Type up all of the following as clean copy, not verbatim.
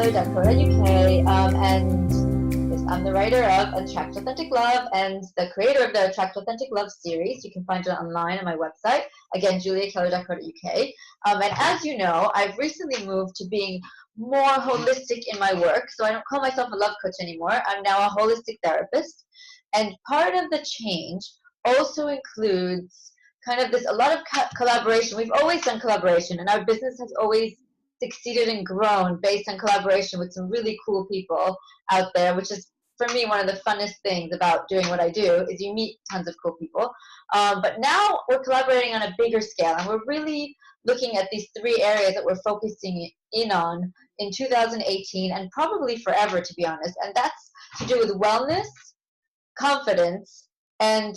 JuliaKeller.co.uk, and yes, I'm the writer of Attract Authentic Love and the creator of the Attract Authentic Love series. You can find it online on my website, again, JuliaKeller.co.uk. And as you know, I've recently moved to being more holistic in my work, so I don't call myself a love coach anymore. I'm now a holistic therapist, and part of the change also includes kind of this a lot of collaboration. We've always done collaboration, and our business has always succeeded and grown based on collaboration with some really cool people out there, which is for me one of the funnest things about doing what I do is you meet tons of cool people. But now we're collaborating on a bigger scale, and we're really looking at these three areas that we're focusing in on in 2018 and probably forever, to be honest. And that's to do with wellness, confidence, and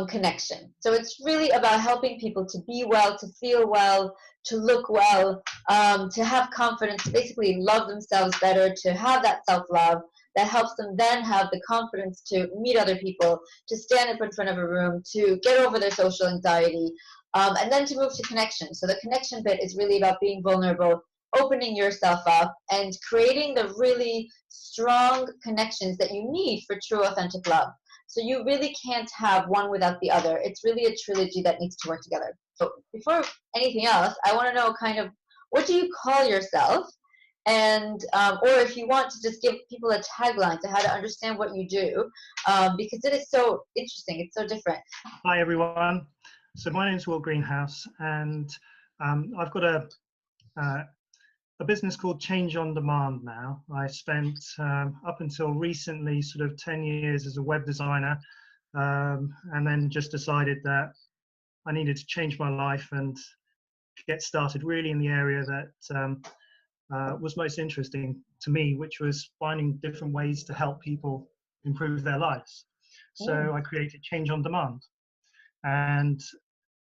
connection. So it's really about helping people to be well, to feel well, to look well, to have confidence, to basically love themselves better, to have that self-love that helps them then have the confidence to meet other people, to stand up in front of a room, to get over their social anxiety, and then to move to connection. So the connection bit is really about being vulnerable, opening yourself up, and creating the really strong connections that you need for true authentic love. So you really can't have one without the other. It's really a trilogy that needs to work together. So before anything else, I want to know kind of what do you call yourself? And or if you want to just give people a tagline to how to understand what you do, because it is so interesting. It's so different. Hi, everyone. So my name is Will Greenhouse, and I've got a business called Change on Demand now. I spent up until recently sort of 10 years as a web designer, and then just decided that I needed to change my life and get started really in the area that was most interesting to me, which was finding different ways to help people improve their lives. So I created Change on Demand. And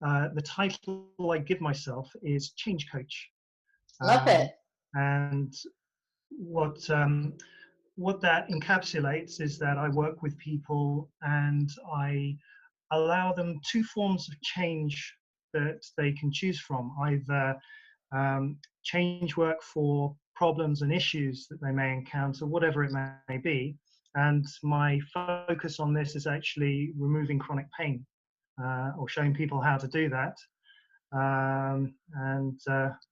the title I give myself is Change Coach. Love it. And what that encapsulates is that I work with people and I allow them two forms of change that they can choose from, either change work for problems and issues that they may encounter, whatever it may be. And my focus on this is actually removing chronic pain, or showing people how to do that.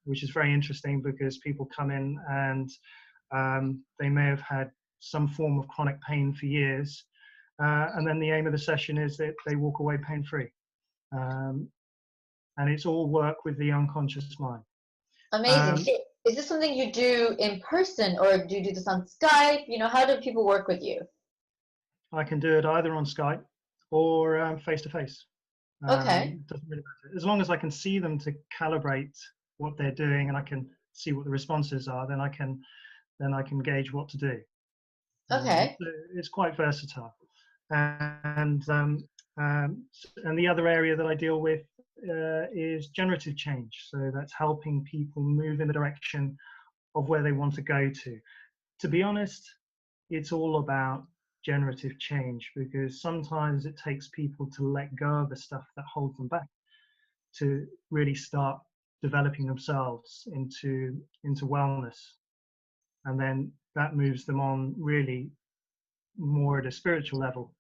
Which is very interesting because people come in and they may have had some form of chronic pain for years, and then the aim of the session is that they walk away pain-free, and it's all work with the unconscious mind. Amazing. Is this something you do in person, or do you do this on Skype? You know, how do people work with you? I can do it either on Skype or face-to-face. Okay. Doesn't really matter. As long as I can see them to calibrate what they're doing and I can see what the responses are, then I can gauge what to do. Okay. It's quite versatile. And the other area that I deal with is generative change. So that's helping people move in the direction of where they want to go to. To be honest, it's all about generative change, because sometimes it takes people to let go of the stuff that holds them back to really start developing themselves into wellness, and then that moves them on really more at a spiritual level,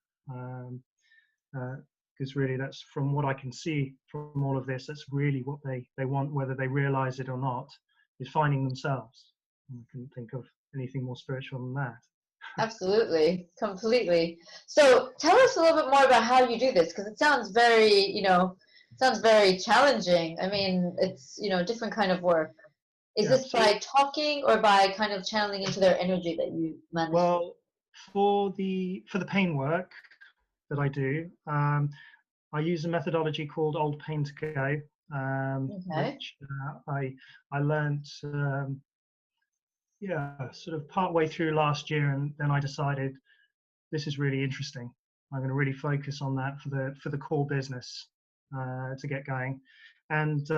because really that's, from what I can see from all of this, that's really what they want, whether they realize it or not, is finding themselves. I couldn't think of anything more spiritual than that. Absolutely, completely. So tell us a little bit more about how you do this, because it sounds very, sounds very challenging. I mean, it's, different kind of work. Is this by talking or by kind of channeling into their energy that you manage? Well, for the pain work that I do, I use a methodology called Old Pain to Go, which I learned sort of part way through last year, and then I decided this is really interesting. I'm going to really focus on that for the core business to get going. And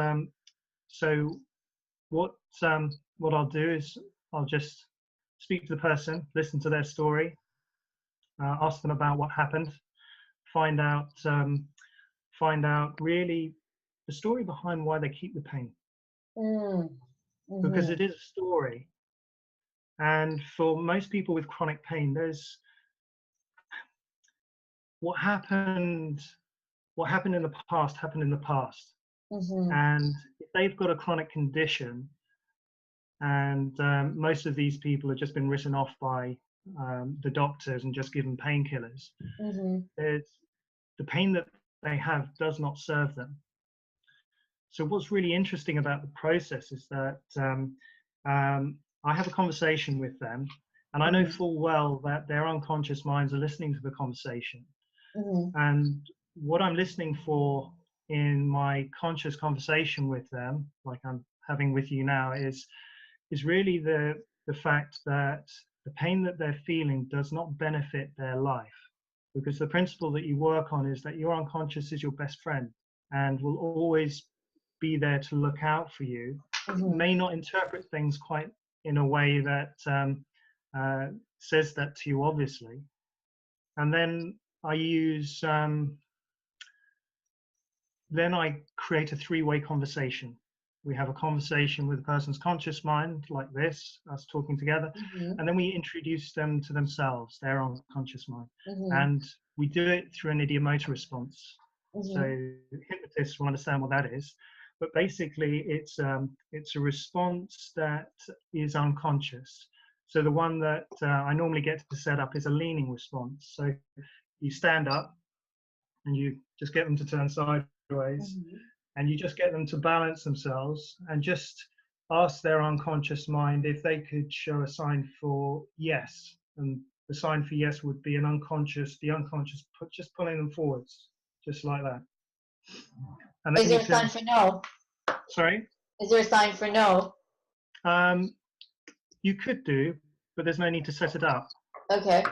so what I'll do is I'll just speak to the person, listen to their story, ask them about what happened, find out really the story behind why they keep the pain. Because it is a story. And for most people with chronic pain, there's what happened. What happened in the past happened in the past. Mm-hmm. And if they've got a chronic condition, and most of these people have just been written off by the doctors and just given painkillers, Mm-hmm. the pain that they have does not serve them. So what's really interesting about the process is that I have a conversation with them, and I know Mm-hmm. full well that their unconscious minds are listening to the conversation. Mm-hmm. And what I'm listening for in my conscious conversation with them, like I'm having with you now, is really the fact that the pain that they're feeling does not benefit their life. Because the principle that you work on is that your unconscious is your best friend and will always be there to look out for you. It Mm-hmm. may not interpret things quite in a way that says that to you, obviously. And then I use, then I create a three-way conversation. We have a conversation with the person's conscious mind, like this, us talking together, Mm-hmm. and then we introduce them to themselves, their unconscious mind. Mm-hmm. And we do it through an idiomotor response. So Mm-hmm. hypnotists will understand what that is. But basically, it's a response that is unconscious. So the one that I normally get to set up is a leaning response. So you stand up and you just get them to turn sideways, Mm-hmm. and you just get them to balance themselves and just ask their unconscious mind if they could show a sign for yes. And the sign for yes would be the unconscious just pulling them forwards, just like that. And Is then there you a sign can, for no? sorry, Is there a sign for no? um, you could do, but there's no need to set it up. Okay.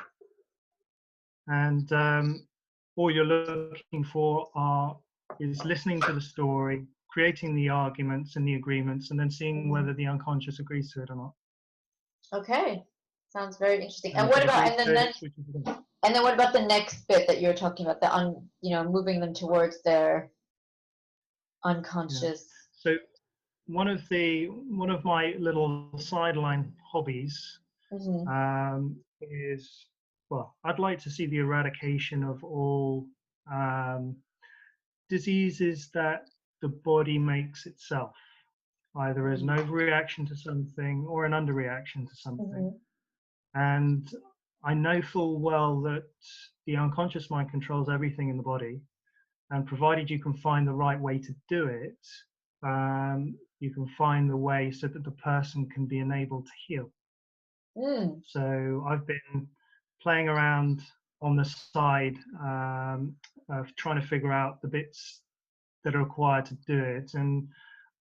And all you're looking for is listening to the story, creating the arguments and the agreements, and then seeing Mm-hmm. whether the unconscious agrees to it or not. Okay. Sounds very interesting. And And if what it about agrees and to then it, then it switches it on. and then what about the next bit that you're talking about, moving them towards their Yeah. unconscious. So one of my little sideline hobbies Mm-hmm. is, well, I'd like to see the eradication of all diseases that the body makes itself, either as an overreaction to something or an underreaction to something. Mm-hmm. And I know full well that the unconscious mind controls everything in the body, and provided you can find the right way to do it, you can find the way so that the person can be enabled to heal. Mm. So I've been playing around on the side of trying to figure out the bits that are required to do it, and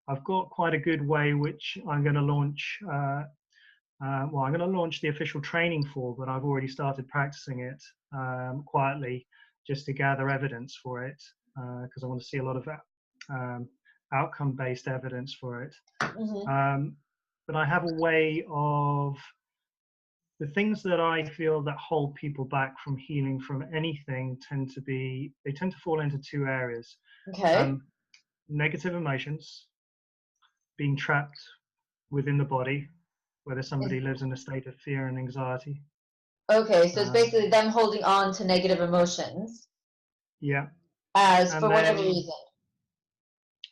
I've got quite a good way which I'm going to launch. Well, I'm going to launch the official training for, but I've already started practicing it quietly just to gather evidence for it, because I want to see a lot of outcome-based evidence for it. Mm-hmm. But I have a way of the things that I feel that hold people back from healing from anything tend to fall into two areas. Okay. Negative emotions, being trapped within the body, whether Is- somebody lives in a state of fear and anxiety. Okay, so it's basically Um, them holding on to negative emotions yeah. as for And whatever then reason.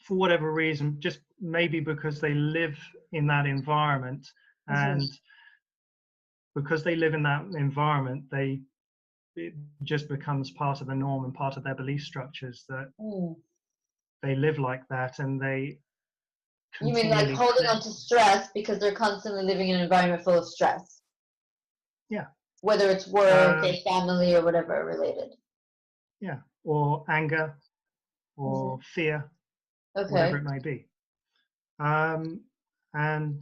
for whatever reason, just maybe because they live in that environment, Mm-hmm. and because they live in that environment, it just becomes part of the norm and part of their belief structures that Mm. they live like that, and they You mean like continually holding on create. to stress because they're constantly living in an environment full of stress, Yeah. whether it's work or Um, family or whatever related. yeah. Or anger Mm-hmm. or fear, whatever Okay. it may be. Um, and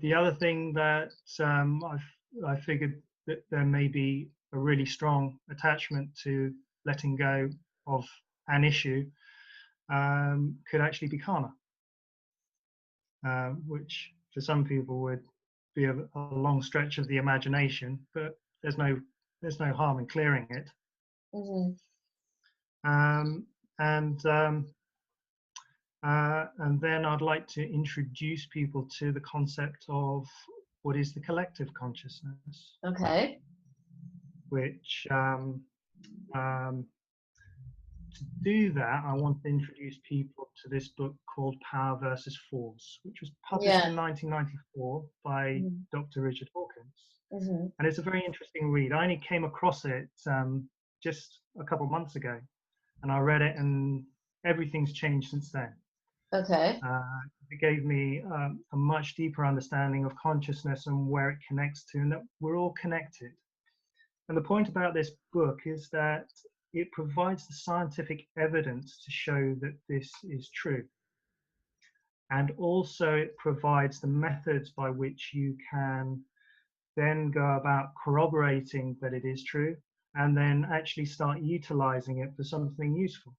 the other thing that I figured that there may be a really strong attachment to letting go of an issue could actually be karma, which for some people would be a long stretch of the imagination, but there's no harm in clearing it. Mm-hmm. Um, and And then I'd like to introduce people to the concept of what is the collective consciousness, Okay. which to do that, I want to introduce people to this book called Power versus Force, which was published Yeah. in 1994 by Mm-hmm. Dr. Richard Hawkins. Mm-hmm. And it's a very interesting read. I only came across it just a couple of months ago, and I read it, and everything's changed since then. Okay. It gave me a much deeper understanding of consciousness and where it connects to, and that we're all connected. And the point about this book is that it provides the scientific evidence to show that this is true. And also it provides the methods by which you can then go about corroborating that it is true, and then actually start utilizing it for something useful.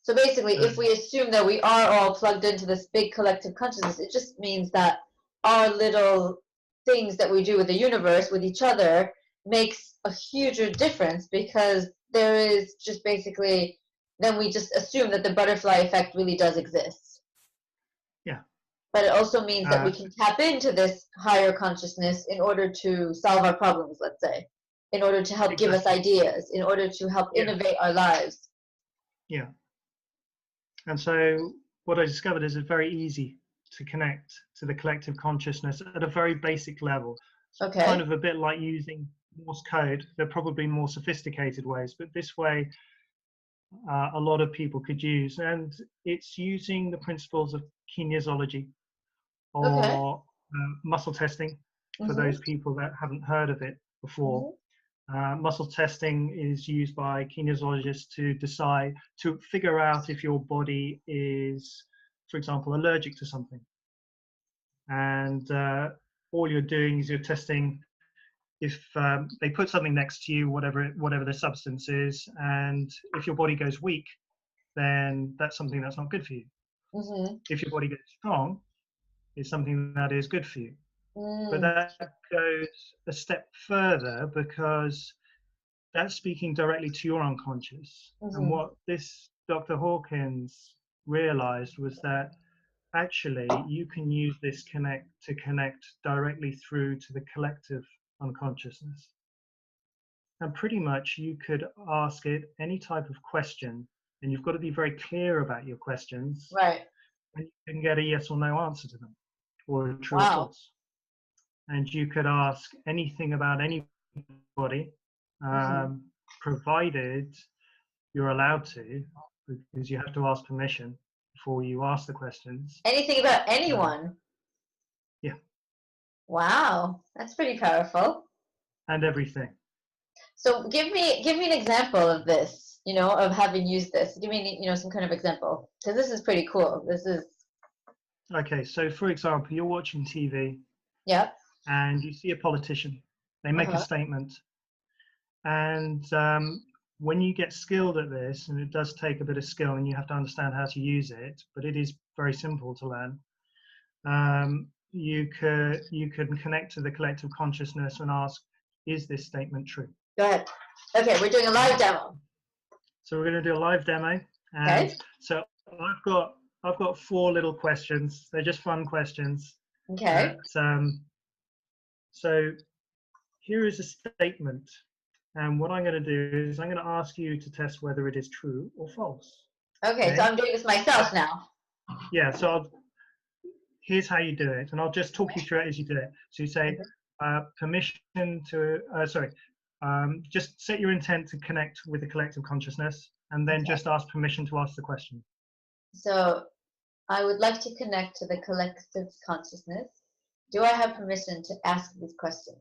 So basically, if we assume that we are all plugged into this big collective consciousness, it just means that our little things that we do with the universe, with each other, makes a huger difference, because there is just basically, then we just assume that the butterfly effect really does exist. Yeah. But it also means that we can tap into this higher consciousness in order to solve our problems, let's say, in order to help give us ideas, in order to help innovate our lives. Yeah. And so what I discovered is it's very easy to connect to the collective consciousness at a very basic level. It's Okay. kind of a bit like using Morse code. There are probably more sophisticated ways, but this way a lot of people could use. And it's using the principles of kinesiology or muscle testing for those people that haven't heard of it before. Muscle testing is used by kinesiologists to figure out if your body is, for example, allergic to something. And all you're doing is you're testing if they put something next to you, whatever the substance is, and if your body goes weak, then that's something that's not good for you. If your body gets strong, it's something that is good for you. But that goes a step further, because that's speaking directly to your unconscious. And what this Dr. Hawkins realized was that actually you can use this to connect directly through to the collective unconsciousness. And pretty much you could ask it any type of question, and you've got to be very clear about your questions. Right. And you can get a yes or no answer to them, or a true or false. And you could ask anything about anybody, provided you're allowed to, because you have to ask permission before you ask the questions. Anything about anyone? Yeah. Wow, that's pretty powerful. And everything. So give me an example of this, of having used this. Give me, some kind of example, because this is pretty cool. This is. Okay, so for example, you're watching TV. Yeah. And you see a politician. They make a statement. And when you get skilled at this, and it does take a bit of skill and you have to understand how to use it, but it is very simple to learn. You can connect to the collective consciousness and ask, is this statement true? Go ahead. Okay, we're doing a live demo. So we're going to do a live demo. And so I've got 4 little questions. They're just fun questions. Okay. So here is a statement. And what I'm going to do is I'm going to ask you to test whether it is true or false. Okay, so I'm doing this myself now. Yeah, so here's how you do it. And I'll just talk you through it as you do it. So you say, permission to, just set your intent to connect with the collective consciousness, and then just ask permission to ask the question. So I would like to connect to the collective consciousness. Do I have permission to ask these questions?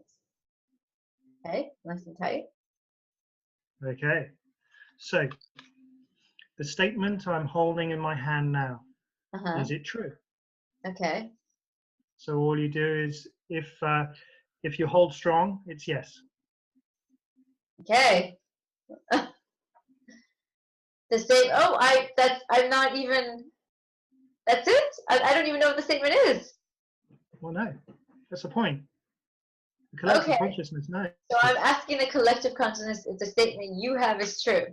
Okay, nice and tight. Okay, so the statement I'm holding in my hand now, is it true? Okay. So all you do is, if you hold strong, it's yes. Okay. The statement. Oh, I'm not even. That's it. I don't even know what the statement is. Well, no, that's the point. The collective consciousness knows. So I'm asking the collective consciousness if the statement you have is true.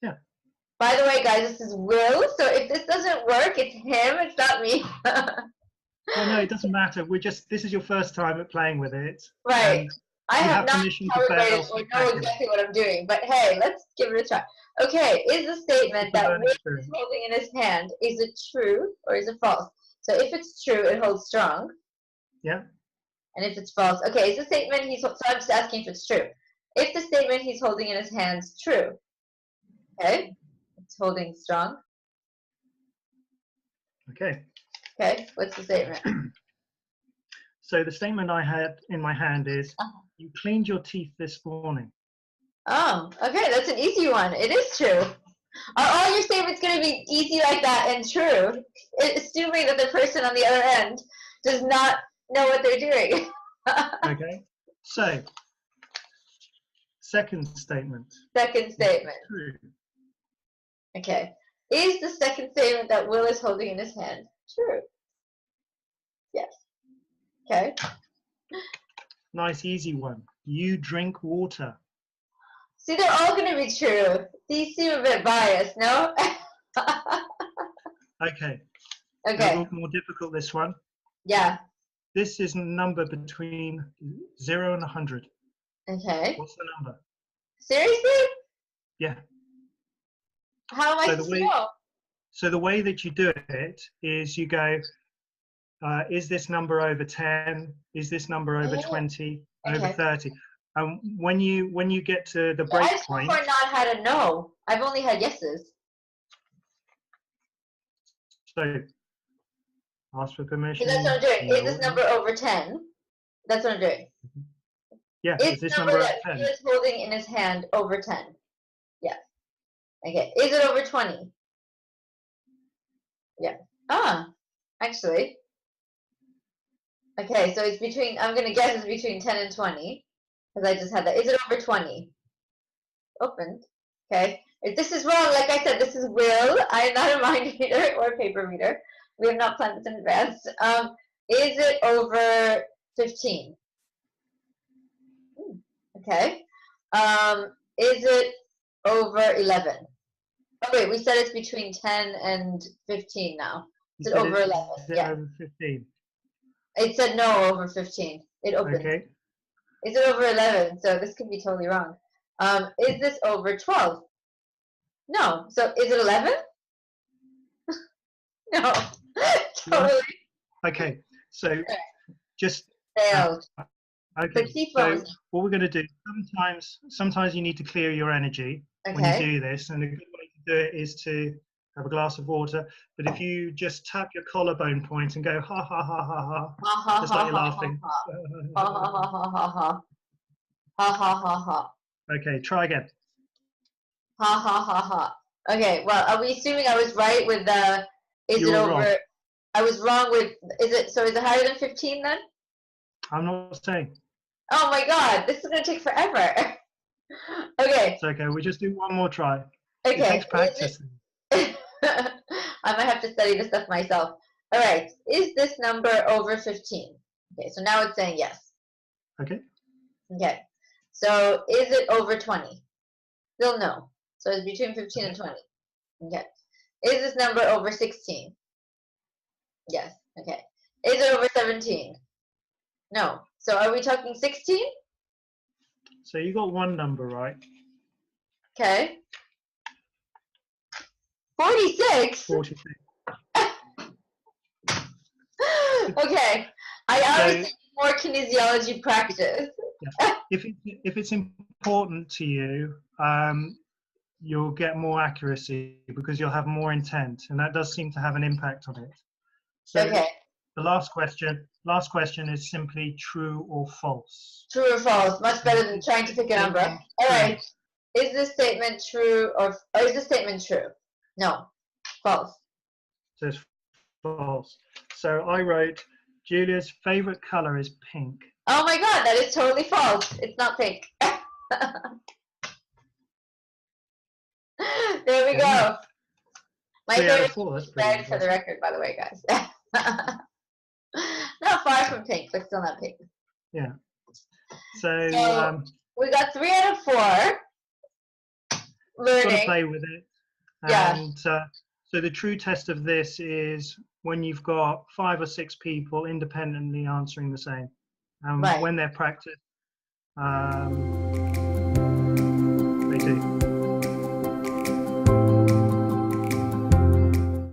Yeah. By the way, guys, this is Will. So if this doesn't work, it's him. It's not me. Well, no, it doesn't matter. This is your first time at playing with it. Right. And I you have have not permission to calibrated fail or know spectacularly. exactly what I'm doing, but hey, let's give it a try. Okay, is the statement It's a that learning Will is experience. holding in his hand, is it true or is it false? So if it's true, it holds strong. Yeah. And if it's false, okay, is the statement so I'm just asking if it's true. If the statement he's holding in his hand's true, okay, it's holding strong. Okay. Okay, what's the statement? So the statement I had in my hand is, you cleaned your teeth this morning. Oh, okay, that's an easy one. It is true. Are all your statements going to be easy like that and true, assuming that the person on the other end does not know what they're doing? Okay. So, second statement. Second statement. True. Okay. Is the second statement that Will is holding in his hand true? Yes. Okay. Nice, easy one. You drink water. See, they're all going to be true. These seem a bit biased, no? Okay. Okay. A little more difficult, this one. Yeah. This is a number between 0 and 100. Okay. What's the number? Seriously? Yeah. How am I supposed to know? So the way that you do it is you go, is this number over 10? Is this number over 20? Over 30? And when you get to the break point, I've not had a no. I've only had yeses. So ask for permission. That's what I'm doing. No. Is this number over 10? That's what I'm doing. Yeah. Is this number that he is holding in his hand over 10? Yes. Okay. Is it over 20? Yeah. Ah, actually. Okay, so it's between, I'm going to guess it's between 10 and 20. Because I just had that. Is it over 20? Opened. Okay. If this is wrong, like I said, this is Will. I am not a mind reader or paper reader. We have not planned this in advance. Is it over 15? Okay. Is it over 11? Oh, wait, we said it's between 10 and 15 now. Is it over 11? Yeah. Over 15. It said no over 15. It opened. Okay. Is it over 11? So this could be totally wrong. Is this over 12? No. So is it 11? No. Totally. Okay. So just failed. Okay. So what we're going to do, sometimes you need to clear your energy when you do this, and a good way to do it is to have a glass of water. But if you just tap your collarbone point and go ha ha ha ha ha, just like you're laughing. Ha ha ha ha ha ha. Ha ha ha ha. Okay, try again. Ha ha ha ha. Okay, well, are we assuming I was right with the, You're wrong. I was wrong with, is it higher than 15 then? I'm not saying. Oh my god, this is going to take forever. Okay. It's okay, we just do one more try. Okay. It takes practice. I might have to study this stuff myself. All right, is this number over 15? Okay, so now it's saying yes. Okay. Okay, so is it over 20? Still no. So it's between 15 and 20. Okay. Is this number over 16? Yes. Okay. Is it over 17? No. So are we talking 16? So you got one number right. Okay. 46? 46. Okay. I obviously need more kinesiology practice. Yeah. If it's important to you, you'll get more accuracy because you'll have more intent, and that does seem to have an impact on it. So okay. The last question is simply true or false. True or false? Much better than trying to pick a number. All right. Is this statement true or is this statement true? No. False. So it's false. So I wrote, Julia's favorite color is pink. Oh my god, that is totally false. It's not pink. There we go. My favorite is red for the record, by the way, guys. Not far from pink, but still not pink. Yeah. So we got 3 out of 4. Learning. Got to play with it. Yeah. And so the true test of this is when you've got 5 or 6 people independently answering the same. Right. When they're practiced,